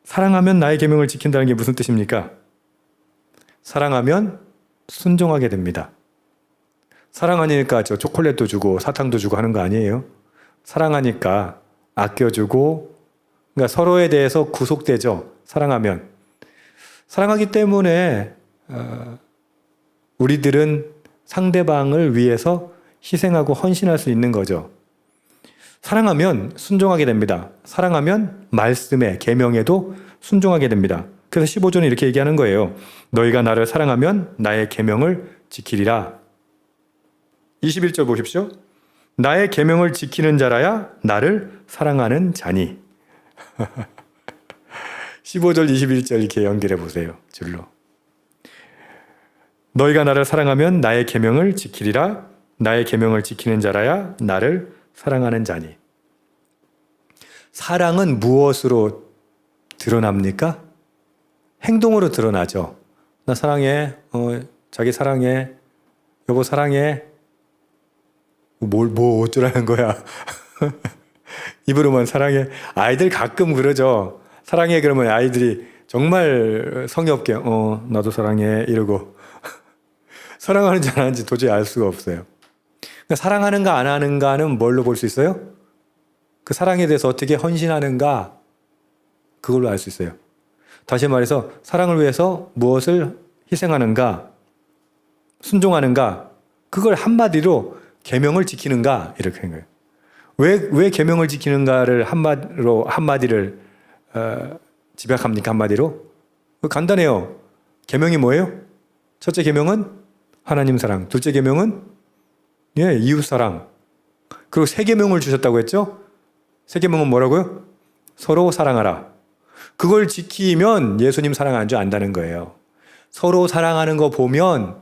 사랑하면 나의 계명을 지킨다는 게 무슨 뜻입니까? 사랑하면 순종하게 됩니다. 사랑하니까 저 초콜릿도 주고 사탕도 주고 하는 거 아니에요? 사랑하니까 아껴주고, 그러니까 서로에 대해서 구속되죠. 사랑하면. 사랑하기 때문에 우리들은 상대방을 위해서 희생하고 헌신할 수 있는 거죠. 사랑하면 순종하게 됩니다. 사랑하면 말씀에, 계명에도 순종하게 됩니다. 그래서 15절은 이렇게 얘기하는 거예요. 너희가 나를 사랑하면 나의 계명을 지키리라. 21절 보십시오. 나의 계명을 지키는 자라야 나를 사랑하는 자니. 15절, 21절 이렇게 연결해 보세요. 줄로. 너희가 나를 사랑하면 나의 계명을 지키리라. 나의 계명을 지키는 자라야 나를 사랑하는 자니. 사랑은 무엇으로 드러납니까? 행동으로 드러나죠. 나 사랑해. 자기 사랑해. 여보 사랑해. 뭐 어쩌라는 거야. 입으로만 사랑해. 아이들 가끔 그러죠. 사랑해 그러면 아이들이 정말 성의 없게 나도 사랑해 이러고 사랑하는지 안 하는지 도저히 알 수가 없어요. 그러니까 사랑하는가 안 하는가는 뭘로 볼 수 있어요? 그 사랑에 대해서 어떻게 헌신하는가 그걸로 알 수 있어요. 다시 말해서 사랑을 위해서 무엇을 희생하는가 순종하는가 그걸 한마디로 계명을 지키는가 이렇게 하는 거예요. 왜 계명을 지키는가를 한마디를 집약합니까? 한마디로? 간단해요. 계명이 뭐예요? 첫째 계명은 하나님 사랑, 둘째 계명은 이웃 사랑. 그리고 세 계명을 주셨다고 했죠? 세 계명은 뭐라고요? 서로 사랑하라. 그걸 지키면 예수님 사랑하는 줄 안다는 거예요. 서로 사랑하는 거 보면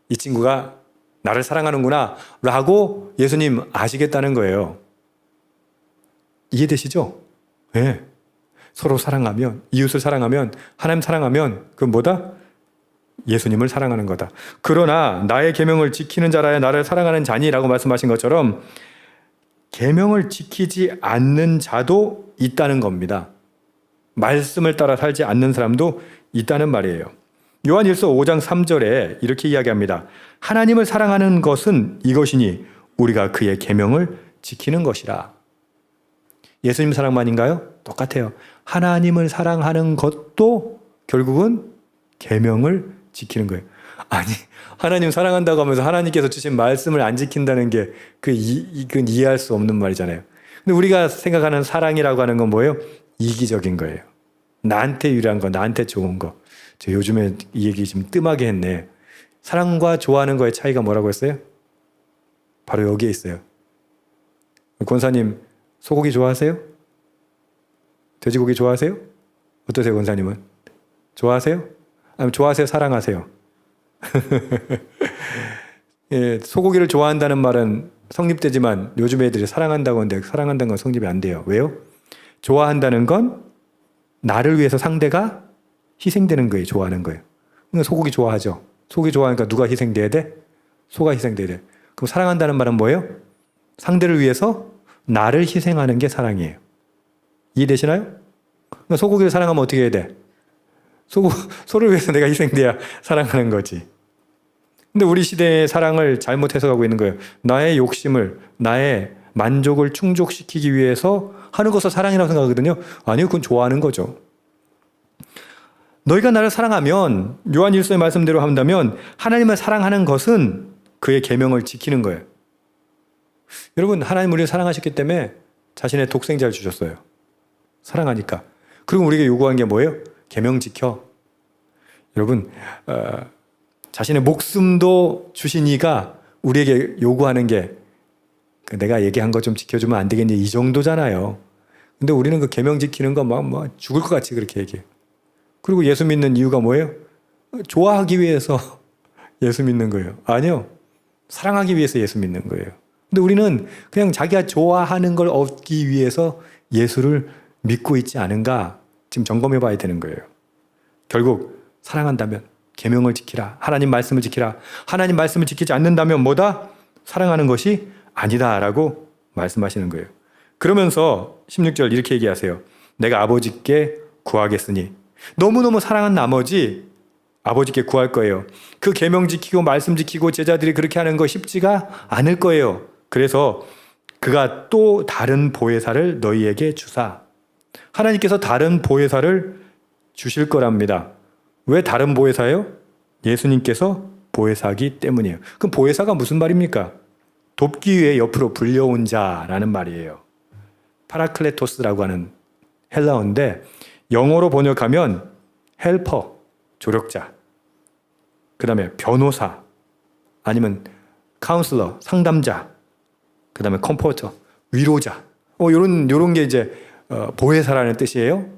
이 친구가 나를 사랑하는구나 라고 예수님 아시겠다는 거예요. 이해되시죠? 네. 서로 사랑하면, 이웃을 사랑하면, 하나님 사랑하면 그건 뭐다? 예수님을 사랑하는 거다. 그러나 나의 계명을 지키는 자라야 나를 사랑하는 자니라고 말씀하신 것처럼 계명을 지키지 않는 자도 있다는 겁니다. 말씀을 따라 살지 않는 사람도 있다는 말이에요. 요한일서 5장 3절에 이렇게 이야기합니다. 하나님을 사랑하는 것은 이것이니 우리가 그의 계명을 지키는 것이라. 예수님 사랑만인가요? 똑같아요. 하나님을 사랑하는 것도 결국은 계명을 지키는 거예요. 아니, 하나님 사랑한다고 하면서 하나님께서 주신 말씀을 안 지킨다는 게 이건 이해할 수 없는 말이잖아요. 근데 우리가 생각하는 사랑이라고 하는 건 뭐예요? 이기적인 거예요. 나한테 유리한 거, 나한테 좋은 거. 저 요즘에 이 얘기 좀 뜸하게 했네. 사랑과 좋아하는 거의 차이가 뭐라고 했어요? 바로 여기에 있어요. 권사님, 소고기 좋아하세요? 돼지고기 좋아하세요? 어떠세요, 권사님은? 좋아하세요? 아니면 좋아하세요? 사랑하세요? 예, 소고기를 좋아한다는 말은 성립되지만 요즘 애들이 사랑한다고 하는데 사랑한다는 건 성립이 안 돼요. 왜요? 좋아한다는 건 나를 위해서 상대가 희생되는 거예요. 좋아하는 거예요. 그러니까 소고기 좋아하죠. 소고기 좋아하니까 누가 희생돼야 돼? 소가 희생돼야 돼. 그럼 사랑한다는 말은 뭐예요? 상대를 위해서 나를 희생하는 게 사랑이에요. 이해되시나요? 그러니까 소고기를 사랑하면 어떻게 해야 돼? 소를 위해서 내가 희생돼야 사랑하는 거지. 근데 우리 시대의 사랑을 잘못 해석하고 있는 거예요. 나의 욕심을, 나의 만족을 충족시키기 위해서 하는 것을 사랑이라고 생각하거든요. 아니요, 그건 좋아하는 거죠. 너희가 나를 사랑하면, 요한일서의 말씀대로 한다면 하나님을 사랑하는 것은 그의 계명을 지키는 거예요. 여러분, 하나님 우리를 사랑하셨기 때문에 자신의 독생자를 주셨어요. 사랑하니까. 그리고 우리에게 요구한 게 뭐예요? 계명 지켜. 여러분, 자신의 목숨도 주신 이가 우리에게 요구하는 게 내가 얘기한 거 좀 지켜주면 안 되겠니? 이 정도잖아요. 근데 우리는 그 계명 지키는 거 막 죽을 것 같이 그렇게 얘기해요. 그리고 예수 믿는 이유가 뭐예요? 좋아하기 위해서 예수 믿는 거예요. 아니요. 사랑하기 위해서 예수 믿는 거예요. 근데 우리는 그냥 자기가 좋아하는 걸 얻기 위해서 예수를 믿고 있지 않은가 지금 점검해 봐야 되는 거예요. 결국 사랑한다면 계명을 지키라. 하나님 말씀을 지키라. 하나님 말씀을 지키지 않는다면 뭐다? 사랑하는 것이 아니다라고 말씀하시는 거예요. 그러면서 16절 이렇게 얘기하세요. 내가 아버지께 구하겠으니. 너무너무 사랑한 나머지 아버지께 구할 거예요. 그 계명 지키고 말씀 지키고 제자들이 그렇게 하는 거 쉽지가 않을 거예요. 그래서 그가 또 다른 보혜사를 너희에게 주사. 하나님께서 다른 보혜사를 주실 거랍니다. 왜 다른 보혜사예요? 예수님께서 보혜사이기 때문이에요. 그럼 보혜사가 무슨 말입니까? 돕기 위해 옆으로 불려온 자라는 말이에요. 파라클레토스라고 하는 헬라어인데 영어로 번역하면 헬퍼, 조력자, 그 다음에 변호사, 아니면 카운슬러, 상담자, 그 다음에 컴포터, 위로자, 요런 게 이제 보혜사라는 뜻이에요.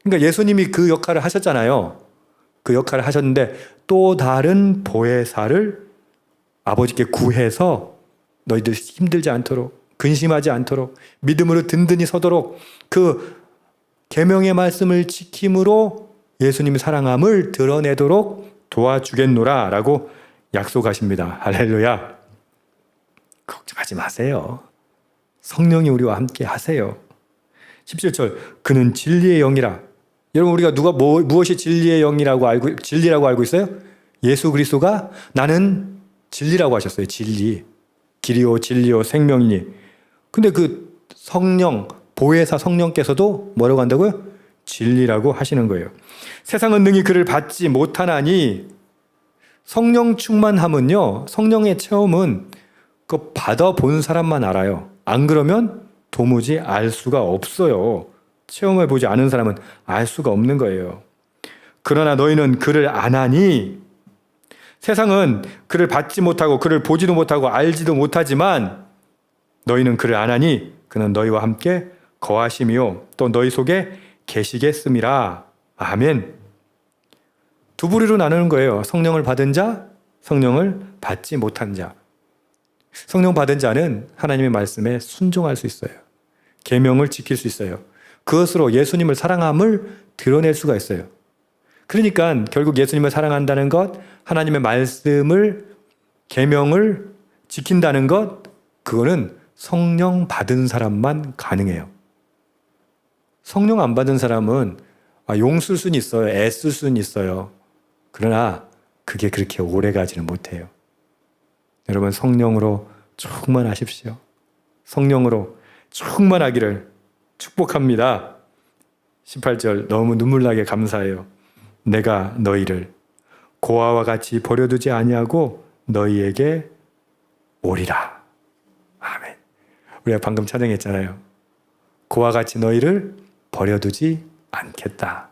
그러니까 예수님이 그 역할을 하셨잖아요. 그 역할을 하셨는데 또 다른 보혜사를 아버지께 구해서 너희들 힘들지 않도록, 근심하지 않도록, 믿음으로 든든히 서도록 그 계명의 말씀을 지킴으로 예수님의 사랑함을 드러내도록 도와주겠노라 라고 약속하십니다. 할렐루야. 걱정하지 마세요. 성령이 우리와 함께 하세요. 17절, 그는 진리의 영이라. 여러분, 우리가 무엇이 진리의 영이라고 진리라고 알고 있어요? 예수 그리스도가 나는 진리라고 하셨어요. 진리. 길이요 진리요 생명이니. 근데 그 성령, 보혜사 성령께서도 뭐라고 한다고요? 진리라고 하시는 거예요. 세상은 능히 그를 받지 못하나니. 성령 충만함은요, 성령의 체험은 그 받아본 사람만 알아요. 안 그러면 도무지 알 수가 없어요. 체험해보지 않은 사람은 알 수가 없는 거예요. 그러나 너희는 그를 안 하니. 세상은 그를 받지 못하고 그를 보지도 못하고 알지도 못하지만 너희는 그를 안 하니 그는 너희와 함께 거하심이요 또 너희 속에 계시겠음이라. 아멘. 두 부류로 나누는 거예요. 성령을 받은 자, 성령을 받지 못한 자. 성령 받은 자는 하나님의 말씀에 순종할 수 있어요. 계명을 지킬 수 있어요. 그것으로 예수님을 사랑함을 드러낼 수가 있어요. 그러니까 결국 예수님을 사랑한다는 것, 하나님의 말씀을, 계명을 지킨다는 것, 그거는 성령 받은 사람만 가능해요. 성령 안 받은 사람은 용 쓸 수는 있어요. 애 쓸 수는 있어요. 그러나 그게 그렇게 오래 가지는 못해요. 여러분, 성령으로 충만하십시오. 성령으로 충만하기를 축복합니다. 18절 너무 눈물나게 감사해요. 내가 너희를 고아와 같이 버려두지 아니하고 너희에게 오리라. 아멘. 우리가 방금 찬양했잖아요. 고아와 같이 너희를 버려두지 않겠다.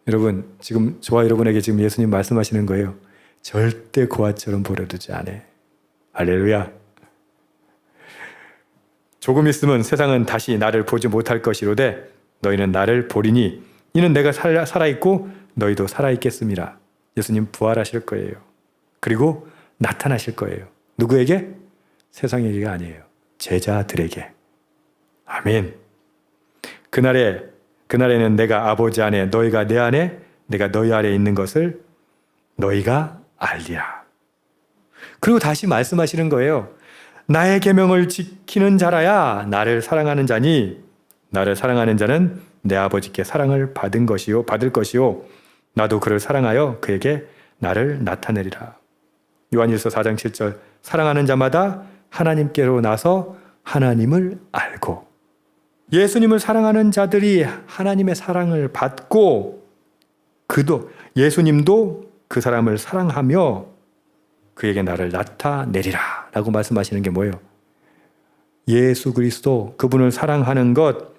여러분, 지금 저와 여러분에게 지금 예수님 말씀하시는 거예요. 절대 고아처럼 버려두지 않아. 할렐루야. 조금 있으면 세상은 다시 나를 보지 못할 것이로되 너희는 나를 보리니 이는 내가 살아있고 너희도 살아있겠음이라. 예수님 부활하실 거예요. 그리고 나타나실 거예요. 누구에게? 세상에게가 아니에요. 제자들에게. 아멘. 그날에는 내가 아버지 안에 너희가 내 안에 내가 너희 안에 있는 것을 너희가 알리라. 그리고 다시 말씀하시는 거예요. 나의 계명을 지키는 자라야 나를 사랑하는 자니 나를 사랑하는 자는 내 아버지께 사랑을 받을 것이요 나도 그를 사랑하여 그에게 나를 나타내리라. 요한일서 4장 7절 사랑하는 자마다 하나님께로 나서 하나님을 알고. 예수님을 사랑하는 자들이 하나님의 사랑을 받고 예수님도 그 사람을 사랑하며 그에게 나를 나타내리라 라고 말씀하시는 게 뭐예요? 예수 그리스도, 그분을 사랑하는 것,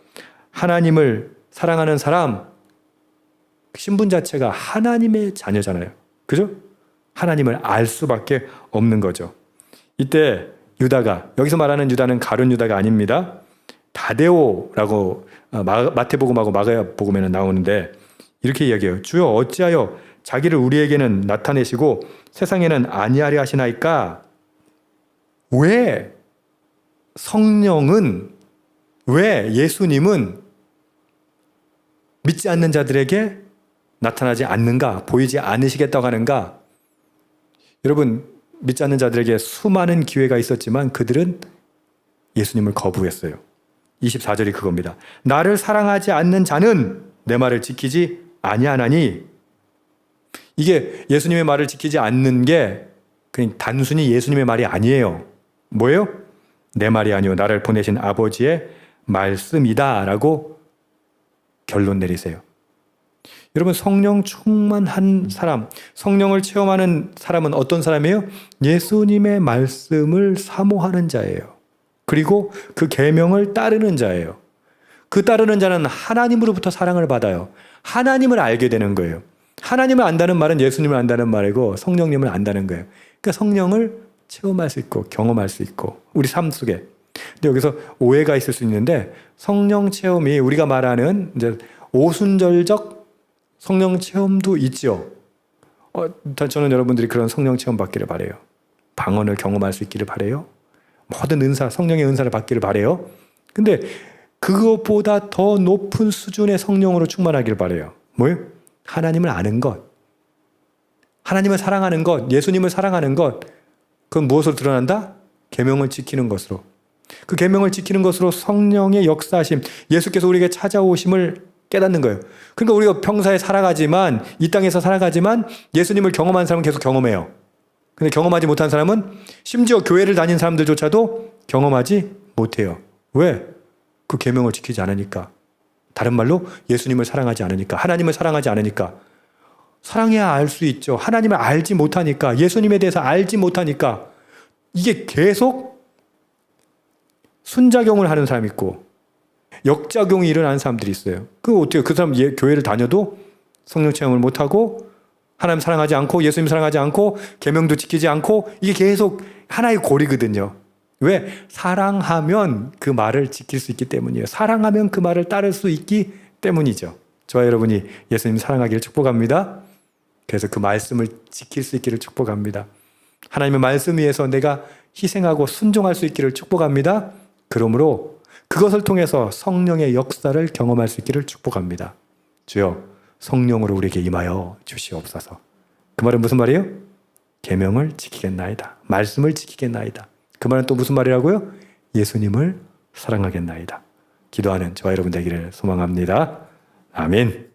하나님을 사랑하는 사람, 신분 자체가 하나님의 자녀잖아요. 그죠? 하나님을 알 수밖에 없는 거죠. 이때 유다가, 여기서 말하는 유다는 가룟 유다가 아닙니다. 다데오라고 마태복음하고 마가복음에는 나오는데 이렇게 이야기해요. 주여 어찌하여 자기를 우리에게는 나타내시고 세상에는 아니하려 하시나이까? 왜 성령은, 왜 예수님은 믿지 않는 자들에게 나타나지 않는가? 보이지 않으시겠다고 하는가? 여러분, 믿지 않는 자들에게 수많은 기회가 있었지만 그들은 예수님을 거부했어요. 24절이 그겁니다. 나를 사랑하지 않는 자는 내 말을 지키지 아니하나니. 이게 예수님의 말을 지키지 않는 게 그냥 단순히 예수님의 말이 아니에요. 뭐예요? 내 말이 아니요 나를 보내신 아버지의 말씀이다 라고 결론 내리세요. 여러분, 성령 충만한 사람, 성령을 체험하는 사람은 어떤 사람이에요? 예수님의 말씀을 사모하는 자예요. 그리고 그 계명을 따르는 자예요. 그 따르는 자는 하나님으로부터 사랑을 받아요. 하나님을 알게 되는 거예요. 하나님을 안다는 말은 예수님을 안다는 말이고 성령님을 안다는 거예요. 그러니까 성령을 체험할 수 있고 경험할 수 있고 우리 삶 속에. 근데 여기서 오해가 있을 수 있는데, 성령 체험이 우리가 말하는 이제 오순절적 성령 체험도 있죠. 저는 여러분들이 그런 성령 체험 받기를 바래요. 방언을 경험할 수 있기를 바래요. 모든 은사, 성령의 은사를 받기를 바래요. 근데 그것보다 더 높은 수준의 성령으로 충만하기를 바래요. 뭐예요? 하나님을 아는 것, 하나님을 사랑하는 것, 예수님을 사랑하는 것. 그건 무엇으로 드러난다? 계명을 지키는 것으로. 그 계명을 지키는 것으로 성령의 역사하심, 예수께서 우리에게 찾아오심을 깨닫는 거예요. 그러니까 우리가 평사에 살아가지만, 이 땅에서 살아가지만 예수님을 경험한 사람은 계속 경험해요. 근데 경험하지 못한 사람은 심지어 교회를 다닌 사람들조차도 경험하지 못해요. 왜? 그 계명을 지키지 않으니까. 다른 말로 예수님을 사랑하지 않으니까, 하나님을 사랑하지 않으니까. 사랑해야 알 수 있죠. 하나님을 알지 못하니까, 예수님에 대해서 알지 못하니까. 이게 계속 순작용을 하는 사람이 있고 역작용이 일어나는 사람들이 있어요. 어때요? 그 사람 교회를 다녀도 성령 체험을 못하고 하나님 사랑하지 않고 예수님 사랑하지 않고 계명도 지키지 않고, 이게 계속 하나의 고리거든요. 왜? 사랑하면 그 말을 지킬 수 있기 때문이에요. 사랑하면 그 말을 따를 수 있기 때문이죠. 저와 여러분이 예수님 사랑하기를 축복합니다. 그래서 그 말씀을 지킬 수 있기를 축복합니다. 하나님의 말씀 위에서 내가 희생하고 순종할 수 있기를 축복합니다. 그러므로 그것을 통해서 성령의 역사를 경험할 수 있기를 축복합니다. 주여, 성령으로 우리에게 임하여 주시옵소서. 그 말은 무슨 말이에요? 계명을 지키겠나이다. 말씀을 지키겠나이다. 그 말은 또 무슨 말이라고요? 예수님을 사랑하겠나이다. 기도하는 저와 여러분 되기를 소망합니다. 아멘.